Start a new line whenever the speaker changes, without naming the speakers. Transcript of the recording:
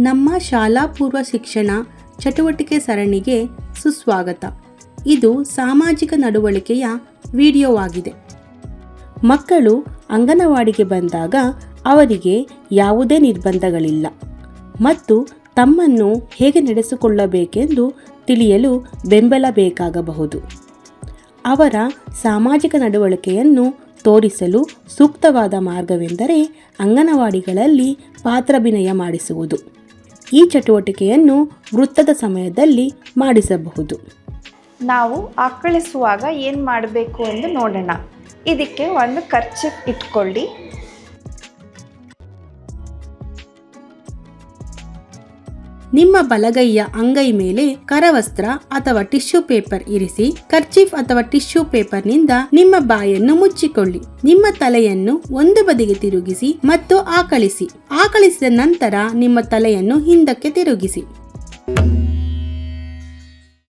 ನಮ್ಮ ಶಾಲಾ ಪೂರ್ವ ಶಿಕ್ಷಣ ಚಟುವಟಿಕೆ ಸರಣಿಗೆ ಸುಸ್ವಾಗತ. ಇದು ಸಾಮಾಜಿಕ ನಡವಳಿಕೆಯ ವಿಡಿಯೋವಾಗಿದೆ. ಮಕ್ಕಳು ಅಂಗನವಾಡಿಗೆ ಬಂದಾಗ ಅವರಿಗೆ ಯಾವುದೇ ನಿರ್ಬಂಧಗಳಿಲ್ಲ ಮತ್ತು ತಮ್ಮನ್ನು ಹೇಗೆ ನಡೆಸಿಕೊಳ್ಳಬೇಕೆಂದು ತಿಳಿಯಲು ಬೆಂಬಲ ಬೇಕಾಗಬಹುದು. ಅವರ ಸಾಮಾಜಿಕ ನಡವಳಿಕೆಯನ್ನು ತೋರಿಸಲು ಸೂಕ್ತವಾದ ಮಾರ್ಗವೆಂದರೆ ಅಂಗನವಾಡಿಗಳಲ್ಲಿ ಪಾತ್ರಾಭಿನಯ ಮಾಡಿಸುವುದು. ಈ ಚಟುವಟಿಕೆಯನ್ನು ವೃತ್ತದ ಸಮಯದಲ್ಲಿ ಮಾಡಿಸಬಹುದು.
ನಾವು ಆಕಳಿಸುವಾಗ ಏನು ಮಾಡಬೇಕು ಎಂದು ನೋಡೋಣ. ಇದಕ್ಕೆ ಒಂದು ಕರ್ಚಿಪ್ ಇಟ್ಕೊಳ್ಳಿ.
ನಿಮ್ಮ ಬಲಗೈಯ ಅಂಗೈ ಮೇಲೆ ಕರವಸ್ತ್ರ ಅಥವಾ ಟಿಶ್ಯೂ ಪೇಪರ್ ಇರಿಸಿ ಕರ್ಚಿಫ್ ಅಥವಾ ಟಿಶ್ಯೂ ಪೇಪರ್ನಿಂದ ನಿಮ್ಮ ಬಾಯನ್ನು ಮುಚ್ಚಿಕೊಳ್ಳಿ. ನಿಮ್ಮ ತಲೆಯನ್ನು ಒಂದು ಬದಿಗೆ ತಿರುಗಿಸಿ ಮತ್ತು ಆಕಳಿಸಿ. ಆಕಳಿಸಿದ ನಂತರ ನಿಮ್ಮ ತಲೆಯನ್ನು ಹಿಂದಕ್ಕೆ ತಿರುಗಿಸಿ.